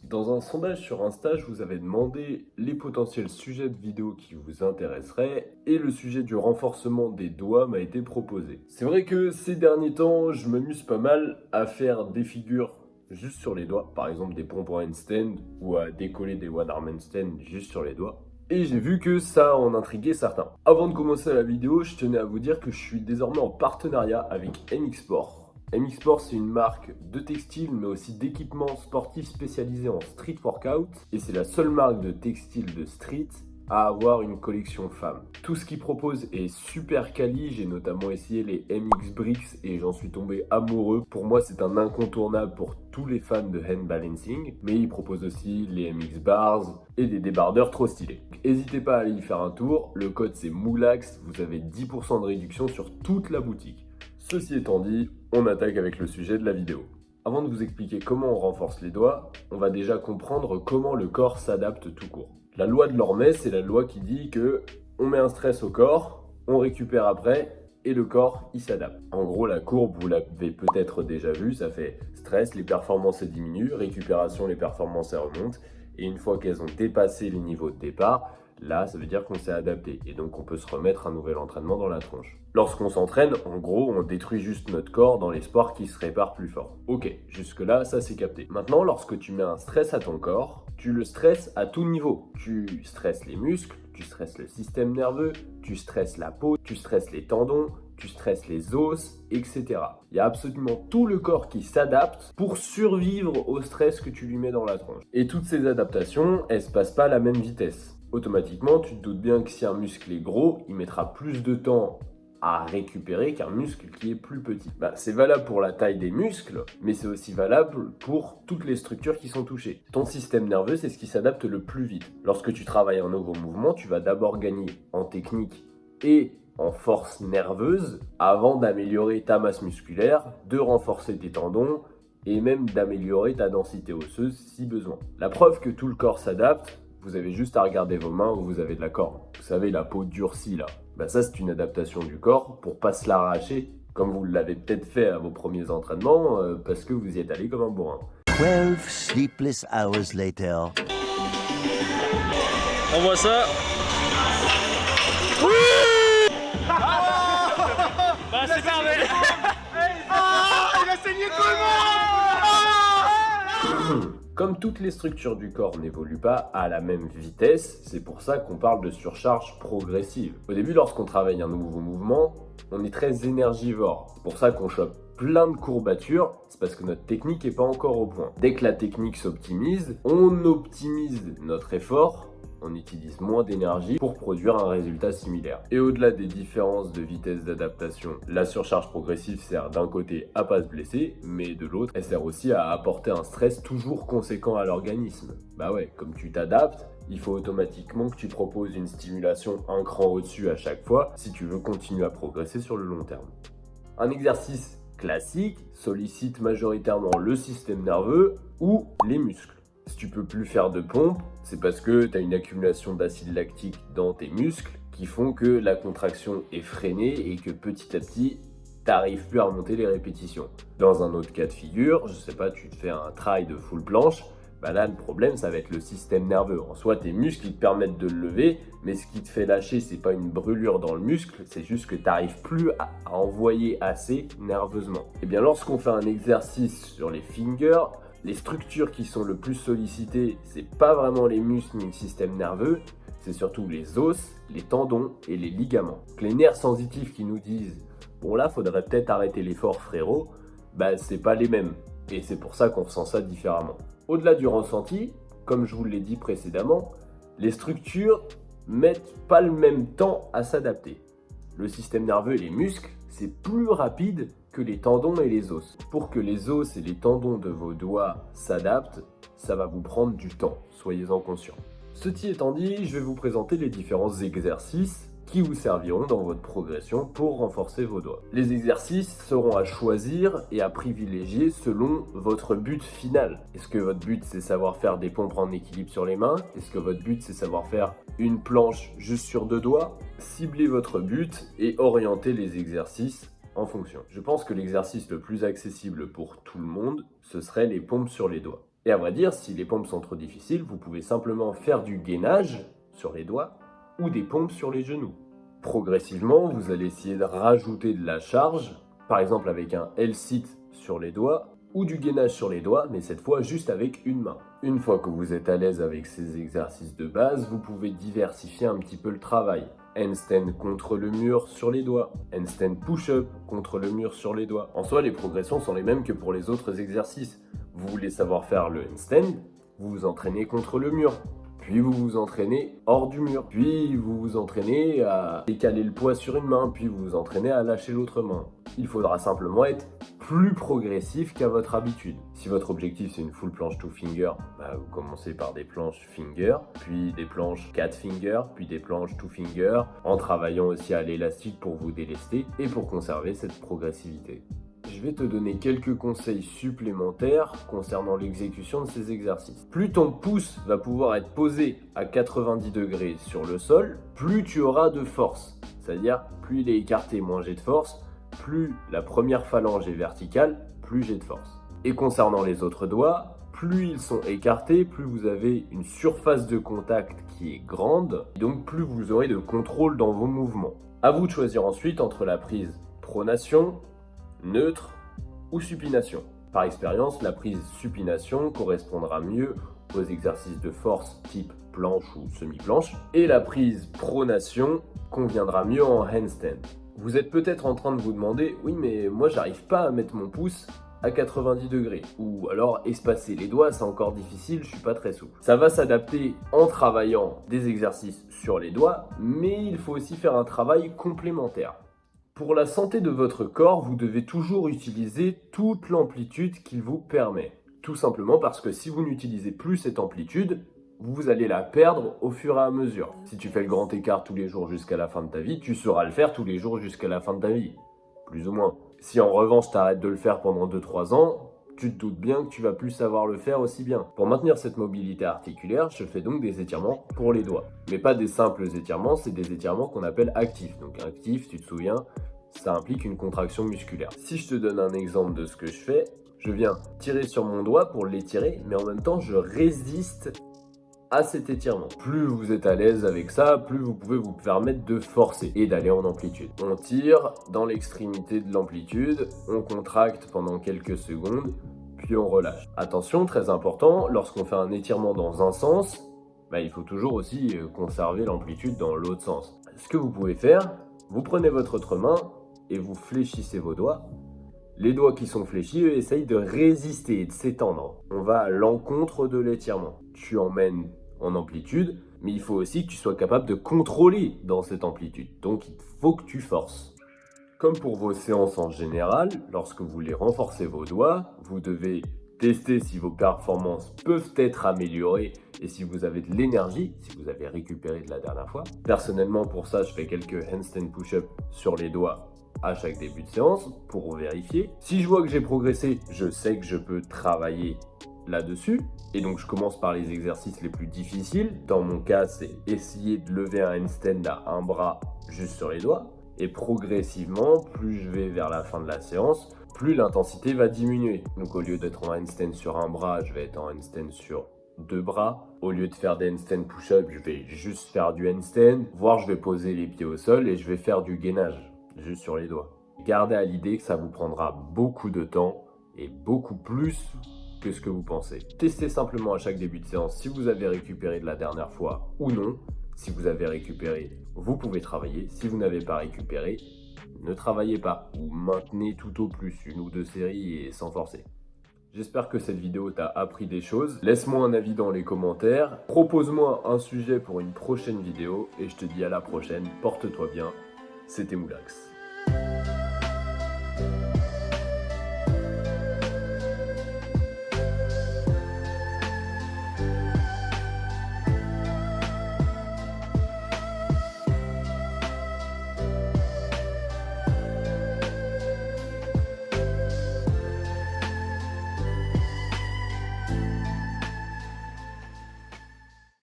Dans un sondage sur Insta, je vous avais demandé les potentiels sujets de vidéos qui vous intéresseraient et le sujet du renforcement des doigts m'a été proposé. C'est vrai que ces derniers temps, je m'amuse pas mal à faire des figures juste sur les doigts, par exemple des pompes en handstand ou à décoller des one arm handstand juste sur les doigts. Et j'ai vu que ça en intriguait certains. Avant de commencer la vidéo, je tenais à vous dire que je suis désormais en partenariat avec MX Sport. MX Sport, c'est une marque de textile, mais aussi d'équipements sportifs spécialisés en street workout. Et c'est la seule marque de textile de street à avoir une collection femmes. Tout ce qu'ils proposent est super quali. J'ai notamment essayé les MX Bricks et j'en suis tombé amoureux. Pour moi, c'est un incontournable pour tous les fans de hand balancing. Mais ils proposent aussi les MX Bars et des débardeurs trop stylés. N'hésitez pas à aller y faire un tour. Le code c'est MOULAX. Vous avez 10% de réduction sur toute la boutique. Ceci étant dit, on attaque avec le sujet de la vidéo. Avant de vous expliquer comment on renforce les doigts, on va déjà comprendre comment le corps s'adapte tout court. La loi de Lormez, c'est la loi qui dit que on met un stress au corps, on récupère après et le corps il s'adapte. En gros, la courbe, vous l'avez peut-être déjà vue, ça fait stress, les performances diminuent, récupération, les performances remontent et une fois qu'elles ont dépassé les niveaux de départ, là, ça veut dire qu'on s'est adapté et donc on peut se remettre un nouvel entraînement dans la tronche. Lorsqu'on s'entraîne, en gros, on détruit juste notre corps dans l'espoir qu'il se répare plus fort. Ok, jusque-là, ça c'est capté. Maintenant, lorsque tu mets un stress à ton corps, tu le stresses à tout niveau. Tu stresses les muscles, tu stresses le système nerveux, tu stresses la peau, tu stresses les tendons, tu stresses les os, etc. Il y a absolument tout le corps qui s'adapte pour survivre au stress que tu lui mets dans la tronche. Et toutes ces adaptations, elles se passent pas à la même vitesse. Automatiquement, tu te doutes bien que si un muscle est gros, il mettra plus de temps à récupérer qu'un muscle qui est plus petit. C'est valable pour la taille des muscles, mais c'est aussi valable pour toutes les structures qui sont touchées. Ton système nerveux, c'est ce qui s'adapte le plus vite. Lorsque tu travailles un nouveau mouvement, tu vas d'abord gagner en technique et en force nerveuse avant d'améliorer ta masse musculaire, de renforcer tes tendons et même d'améliorer ta densité osseuse si besoin. La preuve que tout le corps s'adapte, vous avez juste à regarder vos mains où vous avez de la corde. Vous savez, la peau durcie là. Ça, c'est une adaptation du corps pour pas se l'arracher, comme vous l'avez peut-être fait à vos premiers entraînements, parce que vous y êtes allé comme un bourrin. 12 sleepless hours later. On voit ça. Oui. C'est parfait. Il a saigné tout le monde. Comme toutes les structures du corps n'évoluent pas à la même vitesse, c'est pour ça qu'on parle de surcharge progressive. Au début, lorsqu'on travaille un nouveau mouvement, on est très énergivore. C'est pour ça qu'on chope plein de courbatures, c'est parce que notre technique n'est pas encore au point. Dès que la technique s'optimise, on optimise notre effort, on utilise moins d'énergie pour produire un résultat similaire. Et au-delà des différences de vitesse d'adaptation, la surcharge progressive sert d'un côté à pas se blesser, mais de l'autre, elle sert aussi à apporter un stress toujours conséquent à l'organisme. Comme tu t'adaptes, il faut automatiquement que tu proposes une stimulation un cran au-dessus à chaque fois si tu veux continuer à progresser sur le long terme. Un exercice classique sollicite majoritairement le système nerveux ou les muscles. Si tu peux plus faire de pompe, c'est parce que tu as une accumulation d'acide lactique dans tes muscles qui font que la contraction est freinée et que petit à petit, tu n'arrives plus à remonter les répétitions. Dans un autre cas de figure, je sais pas, tu te fais un try de full planche, là le problème ça va être le système nerveux. En soi, tes muscles ils te permettent de le lever, mais ce qui te fait lâcher, c'est pas une brûlure dans le muscle, c'est juste que tu n'arrives plus à envoyer assez nerveusement. Et bien lorsqu'on fait un exercice sur les fingers, les structures qui sont le plus sollicitées, c'est pas vraiment les muscles ni le système nerveux, c'est surtout les os, les tendons et les ligaments. Donc les nerfs sensitifs qui nous disent « bon là, faudrait peut-être arrêter l'effort frérot », c'est pas les mêmes. Et c'est pour ça qu'on ressent ça différemment. Au-delà du ressenti, comme je vous l'ai dit précédemment, les structures mettent pas le même temps à s'adapter. Le système nerveux et les muscles, c'est plus rapide que les tendons et les os. Pour que les os et les tendons de vos doigts s'adaptent, ça va vous prendre du temps, soyez-en conscients. Ceci étant dit, je vais vous présenter les différents exercices qui vous serviront dans votre progression pour renforcer vos doigts. Les exercices seront à choisir et à privilégier selon votre but final. Est-ce que votre but c'est savoir faire des pompes en équilibre sur les mains? Est-ce que votre but c'est savoir faire une planche juste sur 2 doigts? Ciblez votre but et orientez les exercices en fonction. Je pense que l'exercice le plus accessible pour tout le monde, ce serait les pompes sur les doigts. Et à vrai dire, si les pompes sont trop difficiles, vous pouvez simplement faire du gainage sur les doigts ou des pompes sur les genoux. Progressivement, vous allez essayer de rajouter de la charge, par exemple avec un L-sit sur les doigts ou du gainage sur les doigts, mais cette fois juste avec une main. Une fois que vous êtes à l'aise avec ces exercices de base, vous pouvez diversifier un petit peu le travail. Handstand contre le mur sur les doigts, handstand push-up contre le mur sur les doigts. En soi, les progressions sont les mêmes que pour les autres exercices. Vous voulez savoir faire le handstand, vous vous entraînez contre le mur. Puis vous vous entraînez hors du mur. Puis vous vous entraînez à décaler le poids sur une main. Puis vous vous entraînez à lâcher l'autre main. Il faudra simplement être plus progressif qu'à votre habitude. Si votre objectif c'est une full planche 2 finger, vous commencez par des planches finger, puis des planches 4 finger, puis des planches 2 finger, en travaillant aussi à l'élastique pour vous délester et pour conserver cette progressivité. Je vais te donner quelques conseils supplémentaires concernant l'exécution de ces exercices. Plus ton pouce va pouvoir être posé à 90 degrés sur le sol, plus tu auras de force. C'est-à-dire, plus il est écarté, moins j'ai de force, plus la première phalange est verticale, plus j'ai de force. Et concernant les autres doigts, plus ils sont écartés, plus vous avez une surface de contact qui est grande, et donc plus vous aurez de contrôle dans vos mouvements. À vous de choisir ensuite entre la prise pronation, neutre ou supination. Par expérience, la prise supination correspondra mieux aux exercices de force type planche ou semi-planche, et la prise pronation conviendra mieux en handstand. Vous êtes peut-être en train de vous demander, oui mais moi j'arrive pas à mettre mon pouce à 90 degrés, ou alors espacer les doigts c'est encore difficile, je suis pas très souple. Ça va s'adapter en travaillant des exercices sur les doigts, mais il faut aussi faire un travail complémentaire. Pour la santé de votre corps, vous devez toujours utiliser toute l'amplitude qu'il vous permet. Tout simplement parce que si vous n'utilisez plus cette amplitude, vous allez la perdre au fur et à mesure. Si tu fais le grand écart tous les jours jusqu'à la fin de ta vie, tu sauras le faire tous les jours jusqu'à la fin de ta vie. Plus ou moins. Si en revanche tu arrêtes de le faire pendant 2-3 ans, tu te doutes bien que tu vas plus savoir le faire aussi bien. Pour maintenir cette mobilité articulaire, je fais donc des étirements pour les doigts. Mais pas des simples étirements, c'est des étirements qu'on appelle actifs. Donc actif, tu te souviens, ça implique une contraction musculaire. Si je te donne un exemple de ce que je fais, je viens tirer sur mon doigt pour l'étirer, mais en même temps je résiste à cet étirement. Plus vous êtes à l'aise avec ça, plus vous pouvez vous permettre de forcer et d'aller en amplitude. On tire dans l'extrémité de l'amplitude, on contracte pendant quelques secondes, puis on relâche. Attention, très important, lorsqu'on fait un étirement dans un sens, il faut toujours aussi conserver l'amplitude dans l'autre sens. Ce que vous pouvez faire, vous prenez votre autre main et vous fléchissez vos doigts. Les doigts qui sont fléchis, eux, essayent de résister et de s'étendre. On va à l'encontre de l'étirement. Tu emmènes en amplitude, mais il faut aussi que tu sois capable de contrôler dans cette amplitude. Donc il faut que tu forces. Comme pour vos séances en général, lorsque vous voulez renforcer vos doigts, vous devez tester si vos performances peuvent être améliorées et si vous avez de l'énergie, si vous avez récupéré de la dernière fois. Personnellement, pour ça, je fais quelques handstand push-up sur les doigts à chaque début de séance pour vérifier. Si je vois que j'ai progressé, je sais que je peux travailler là-dessus. Et donc, je commence par les exercices les plus difficiles. Dans mon cas, c'est essayer de lever un handstand à un bras juste sur les doigts. Et progressivement, plus je vais vers la fin de la séance, plus l'intensité va diminuer. Donc, au lieu d'être en handstand sur un bras, je vais être en handstand sur 2 bras. Au lieu de faire des handstand push-up, je vais juste faire du handstand. Voire, je vais poser les pieds au sol et je vais faire du gainage juste sur les doigts. Gardez à l'idée que ça vous prendra beaucoup de temps et beaucoup plus que ce que vous pensez. Testez simplement à chaque début de séance si vous avez récupéré de la dernière fois ou non. Si vous avez récupéré, vous pouvez travailler. Si vous n'avez pas récupéré, ne travaillez pas ou maintenez tout au plus 1 ou 2 séries et sans forcer. J'espère que cette vidéo t'a appris des choses. Laisse-moi un avis dans les commentaires. Propose-moi un sujet pour une prochaine vidéo et je te dis à la prochaine. Porte-toi bien. C'était Moulax.